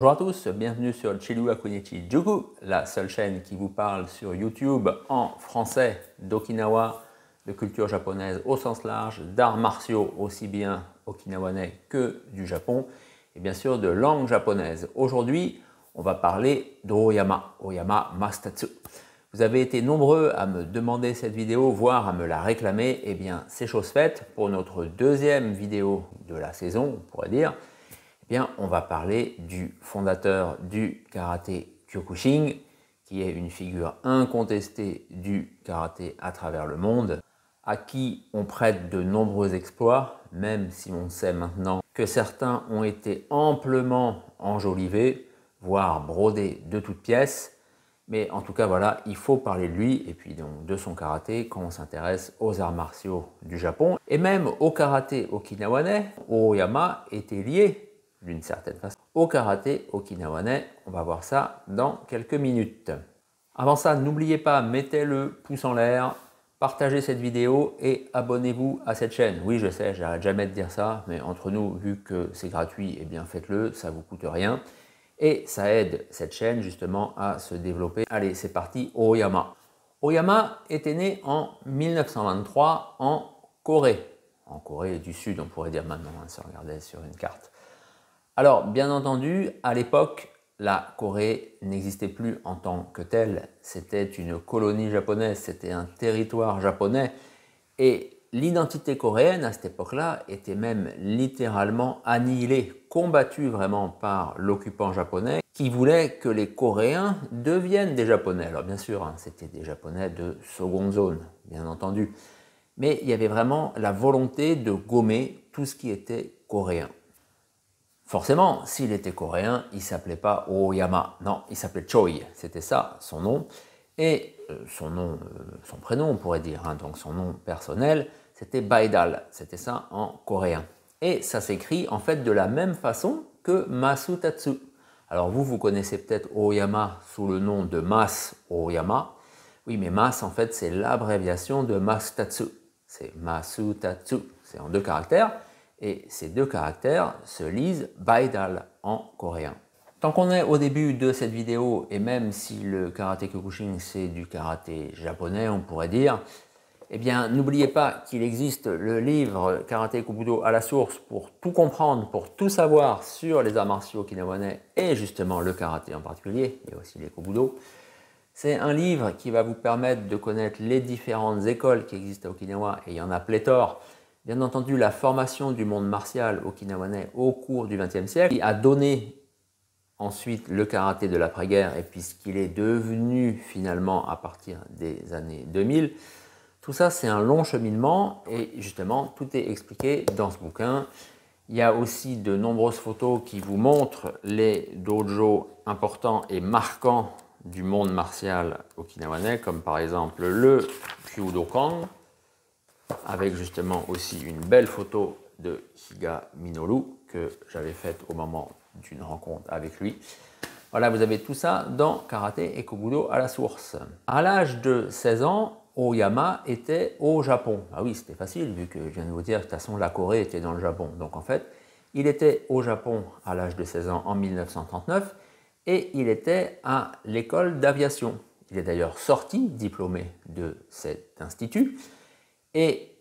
Bonjour à tous, bienvenue sur Chiru Akunichi Juku, la seule chaîne qui vous parle sur YouTube en français d'Okinawa, de culture japonaise au sens large, d'arts martiaux aussi bien okinawanais que du Japon, et bien sûr de langue japonaise. Aujourd'hui, on va parler d'Oyama, Oyama Mastatsu. Vous avez été nombreux à me demander cette vidéo, voire à me la réclamer, et bien c'est chose faite pour notre deuxième vidéo de la saison, on pourrait dire. Eh bien, on va parler du fondateur du karaté Kyokushin, qui est une figure incontestée du karaté à travers le monde, à qui on prête de nombreux exploits, même si on sait maintenant que certains ont été amplement enjolivés, voire brodés de toutes pièces. Mais en tout cas, voilà, il faut parler de lui et puis donc de son karaté quand on s'intéresse aux arts martiaux du Japon. Et même au karaté okinawanais, Oyama était lié d'une certaine façon au karaté okinawanais. On va voir ça dans quelques minutes. Avant ça, n'oubliez pas, mettez le pouce en l'air, partagez cette vidéo et abonnez-vous à cette chaîne. Oui, je sais, j'arrête jamais de dire ça, mais entre nous, vu que c'est gratuit, eh bien faites-le, ça ne vous coûte rien. Et ça aide cette chaîne justement à se développer. Allez, c'est parti, Oyama. Oyama était né en 1923 en Corée. En Corée du Sud, on pourrait dire maintenant, si on regardait sur une carte. Alors, bien entendu, à l'époque, la Corée n'existait plus en tant que telle. C'était une colonie japonaise, c'était un territoire japonais. Et l'identité coréenne, à cette époque-là, était même littéralement annihilée, combattue vraiment par l'occupant japonais, qui voulait que les Coréens deviennent des Japonais. Alors bien sûr, hein, c'était des Japonais de seconde zone, bien entendu. Mais il y avait vraiment la volonté de gommer tout ce qui était coréen. Forcément, s'il était coréen, il ne s'appelait pas Oyama, non, il s'appelait Choi, c'était ça son nom. Et son prénom on pourrait dire, hein, donc son nom personnel, c'était Baidal, c'était ça en coréen. Et ça s'écrit en fait de la même façon que Masutatsu. Alors vous connaissez peut-être Oyama sous le nom de Mas Oyama. Oui, mais Mas en fait c'est l'abréviation de Masutatsu. C'est Masutatsu, c'est en 2 caractères. Et ces 2 caractères se lisent Baidal en coréen. Tant qu'on est au début de cette vidéo, et même si le karaté Kyokushin c'est du karaté japonais, on pourrait dire, eh bien n'oubliez pas qu'il existe le livre Karaté Kobudo à la source pour tout comprendre, pour tout savoir sur les arts martiaux okinawanais et justement le karaté en particulier, il y a aussi les Kobudo. C'est un livre qui va vous permettre de connaître les différentes écoles qui existent à Okinawa, et il y en a pléthore. Bien entendu, la formation du monde martial okinawanais au cours du XXe siècle, qui a donné ensuite le karaté de l'après-guerre, et puis ce qu'il est devenu finalement à partir des années 2000. Tout ça, c'est un long cheminement, et justement, tout est expliqué dans ce bouquin. Il y a aussi de nombreuses photos qui vous montrent les dojos importants et marquants du monde martial okinawanais, comme par exemple le Kyudokan, avec justement aussi une belle photo de Higa Minoru que j'avais faite au moment d'une rencontre avec lui. Voilà, vous avez tout ça dans Karaté et Kobudo à la source. À l'âge de 16 ans, Oyama était au Japon. Ah oui, c'était facile vu que je viens de vous dire que de toute façon la Corée était dans le Japon. Donc en fait, il était au Japon à l'âge de 16 ans en 1939 et il était à l'école d'aviation. Il est d'ailleurs sorti diplômé de cet institut. Et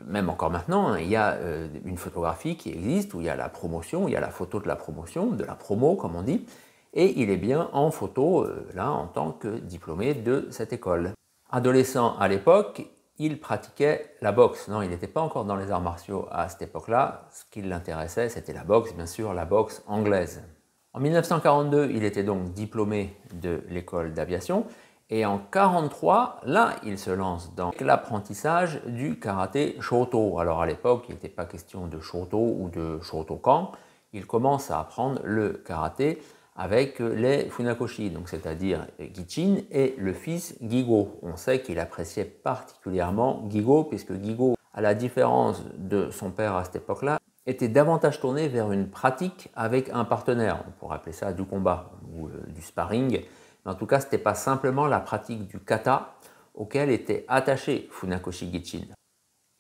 même encore maintenant, il y a une photographie qui existe où il y a la promotion, il y a la photo de la promotion, de la promo comme on dit, et il est bien en photo là en tant que diplômé de cette école. Adolescent à l'époque, il pratiquait la boxe. Non, il n'était pas encore dans les arts martiaux à cette époque-là. Ce qui l'intéressait, c'était la boxe, bien sûr, la boxe anglaise. En 1942, il était donc diplômé de l'école d'aviation. Et en 1943, là, il se lance dans l'apprentissage du karaté Shoto. Alors à l'époque, il n'était pas question de Shoto ou de Shotokan. Il commence à apprendre le karaté avec les Funakoshi, donc c'est-à-dire Gichin et le fils Gigo. On sait qu'il appréciait particulièrement Gigo, puisque Gigo, à la différence de son père à cette époque-là, était davantage tourné vers une pratique avec un partenaire. On pourrait appeler ça du combat ou du sparring. Mais en tout cas, ce n'était pas simplement la pratique du kata auquel était attaché Funakoshi Gichin.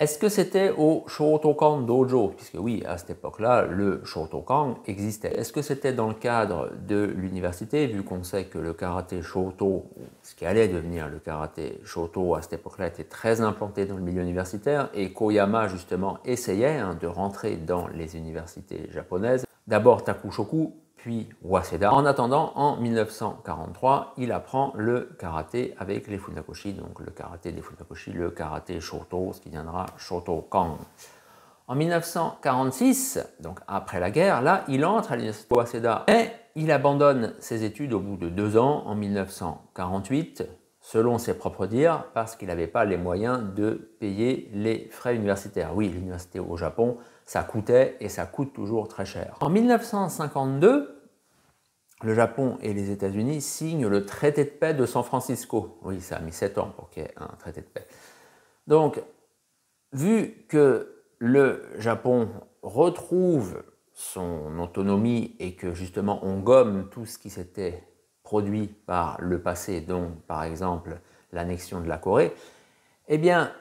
Est-ce que c'était au Shotokan Dojo? Puisque oui, à cette époque-là, le Shotokan existait. Est-ce que c'était dans le cadre de l'université, vu qu'on sait que le karaté Shoto, ce qui allait devenir le karaté Shoto à cette époque-là, était très implanté dans le milieu universitaire, et Koyama justement essayait de rentrer dans les universités japonaises. D'abord Takushoku, puis Waseda. En attendant, en 1943, il apprend le karaté avec les Funakoshi, donc le karaté des Funakoshi, le karaté Shoto, ce qui deviendra Shotokan. En 1946, donc après la guerre, là, il entre à l'université Waseda, mais il abandonne ses études au bout de 2 ans, en 1948, selon ses propres dires, parce qu'il n'avait pas les moyens de payer les frais universitaires. Oui, l'université au Japon, ça coûtait et ça coûte toujours très cher. En 1952, le Japon et les États-Unis signent le traité de paix de San Francisco. Oui, ça a mis 7 ans pour qu'il y ait un traité de paix. Donc, vu que le Japon retrouve son autonomie et que justement on gomme tout ce qui s'était produit par le passé, donc par exemple l'annexion de la Corée, eh bien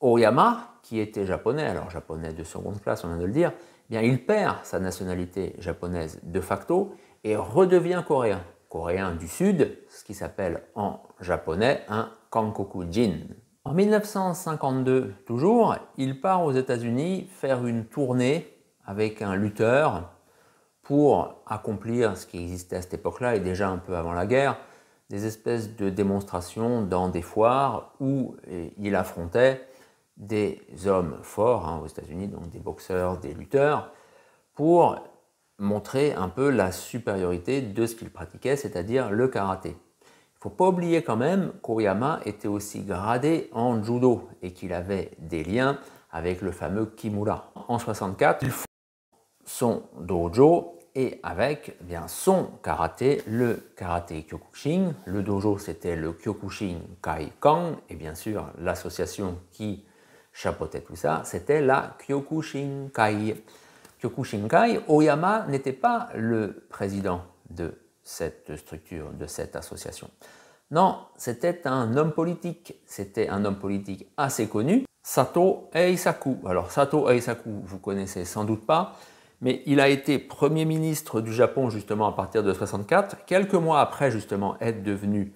Oyama, qui était japonais, alors japonais de seconde classe, on vient de le dire, eh bien, il perd sa nationalité japonaise de facto et redevient coréen. Coréen du Sud, ce qui s'appelle en japonais un Kankokujin. En 1952, toujours, il part aux États-Unis faire une tournée avec un lutteur pour accomplir ce qui existait à cette époque-là et déjà un peu avant la guerre, des espèces de démonstrations dans des foires où il affrontait des hommes forts aux États-Unis, donc des boxeurs, des lutteurs, pour montrer un peu la supériorité de ce qu'il pratiquait, c'est-à-dire le karaté. Il ne faut pas oublier quand même qu'Oyama était aussi gradé en judo et qu'il avait des liens avec le fameux Kimura. En 1964, il fonde son dojo et avec bien son karaté, le karaté Kyokushin. Le dojo, c'était le Kyokushin Kaikan et bien sûr l'association qui chapeautait tout ça, c'était la Kyokushinkai. Kyokushinkai, Oyama n'était pas le président de cette structure, de cette association. Non, c'était un homme politique. C'était un homme politique assez connu, Sato Eisaku. Alors Sato Eisaku, vous connaissez sans doute pas, mais il a été Premier ministre du Japon justement à partir de 1964, quelques mois après justement être devenu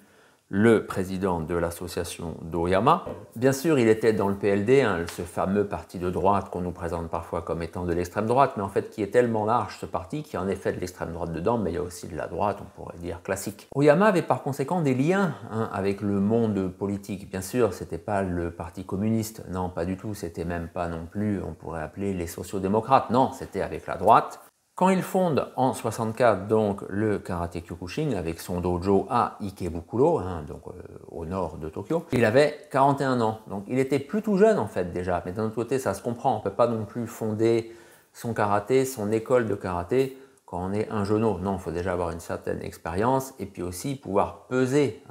le président de l'association d'Oyama. Bien sûr, il était dans le PLD, ce fameux parti de droite qu'on nous présente parfois comme étant de l'extrême droite, mais en fait qui est tellement large ce parti qu'il y a en effet de l'extrême droite dedans, mais il y a aussi de la droite, on pourrait dire classique. Oyama avait par conséquent des liens avec le monde politique. Bien sûr, c'était pas le parti communiste, non, pas du tout, c'était même pas non plus, on pourrait appeler les sociodémocrates, non, c'était avec la droite. Quand il fonde en 1964 donc le karaté Kyokushin avec son dojo à Ikebukuro, donc au nord de Tokyo, il avait 41 ans. Donc il était plutôt jeune en fait déjà, mais d'un autre côté ça se comprend, on ne peut pas non plus fonder son karaté, son école de karaté quand on est un jeuneau. Non, il faut déjà avoir une certaine expérience et puis aussi pouvoir peser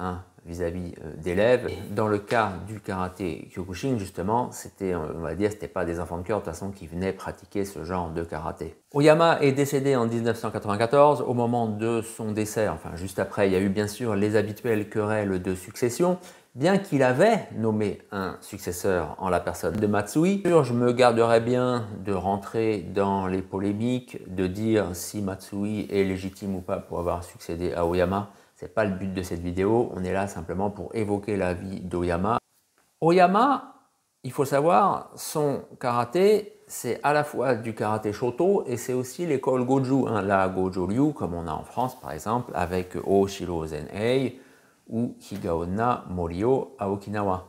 vis-à-vis d'élèves. Dans le cas du karaté Kyokushin, justement, c'était, on va dire, c'était pas des enfants de cœur de toute façon qui venaient pratiquer ce genre de karaté. Oyama est décédé en 1994. Au moment de son décès, enfin juste après, il y a eu bien sûr les habituelles querelles de succession, bien qu'il avait nommé un successeur en la personne de Matsui. Je me garderais bien de rentrer dans les polémiques, de dire si Matsui est légitime ou pas pour avoir succédé à Oyama. Ce n'est pas le but de cette vidéo, on est là simplement pour évoquer la vie d'Oyama. Oyama, il faut savoir, son karaté, c'est à la fois du karaté Shoto et c'est aussi l'école Goju, la Gojo Ryu, comme on a en France par exemple, avec Oshiro Zen-ei ou Higaonna Morio à Okinawa.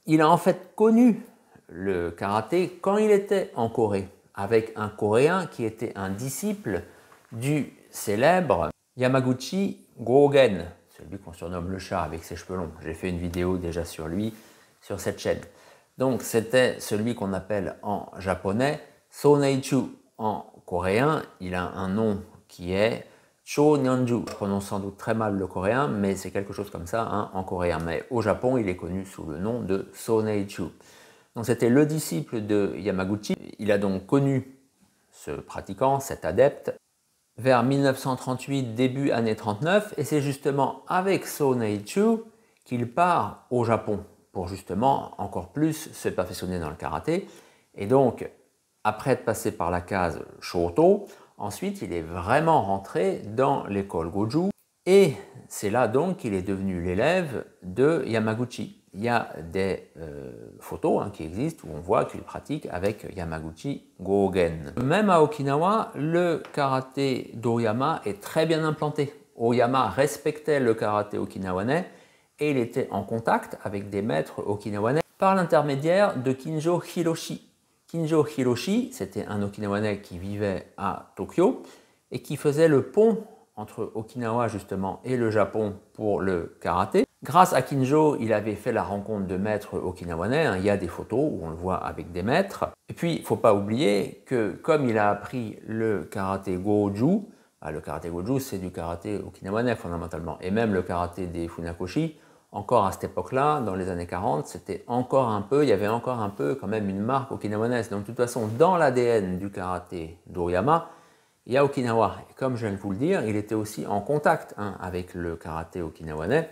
Il a en fait connu le karaté quand il était en Corée, avec un Coréen qui était un disciple du célèbre Yamaguchi Gogen, celui qu'on surnomme le chat avec ses cheveux longs. J'ai fait une vidéo déjà sur lui, sur cette chaîne. Donc c'était celui qu'on appelle en japonais Soneichu. En coréen, il a un nom qui est Chonyeonju. Je prononce sans doute très mal le coréen, mais c'est quelque chose comme ça en coréen. Mais au Japon, il est connu sous le nom de Soneichu. Donc c'était le disciple de Yamaguchi. Il a donc connu ce pratiquant, cet adepte, vers 1938, début années 39, et c'est justement avec Soneichu qu'il part au Japon pour justement encore plus se perfectionner dans le karaté. Et donc, après être passé par la case Shoto, ensuite il est vraiment rentré dans l'école Goju. Et c'est là donc qu'il est devenu l'élève de Yamaguchi. Il y a des photos qui existent où on voit qu'il pratique avec Yamaguchi Gogen. Même à Okinawa, le karaté d'Oyama est très bien implanté. Oyama respectait le karaté okinawanais et il était en contact avec des maîtres okinawanais par l'intermédiaire de Kinjo Hiroshi. Kinjo Hiroshi, c'était un okinawanais qui vivait à Tokyo et qui faisait le pont entre Okinawa justement et le Japon pour le karaté. Grâce à Kinjo, il avait fait la rencontre de maîtres okinawanais. Il y a des photos où on le voit avec des maîtres. Et puis, il ne faut pas oublier que comme il a appris le karaté Goju, le karaté Goju, c'est du karaté okinawanais fondamentalement. Et même le karaté des Funakoshi, encore à cette époque-là, dans les années 40, c'était encore un peu, il y avait encore un peu quand même une marque okinawanaise. Donc de toute façon, dans l'ADN du karaté d'Oyama, il y a Okinawa. Et comme je viens de vous le dire, il était aussi en contact avec le karaté okinawanais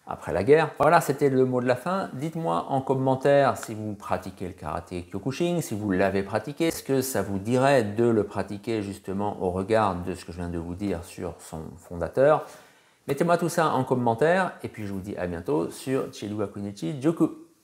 après la guerre. Voilà, c'était le mot de la fin. Dites-moi en commentaire si vous pratiquez le karaté Kyokushin, si vous l'avez pratiqué. Est-ce que ça vous dirait de le pratiquer justement au regard de ce que je viens de vous dire sur son fondateur? Mettez-moi tout ça en commentaire et puis je vous dis à bientôt sur Chiruga Kunichi Juku.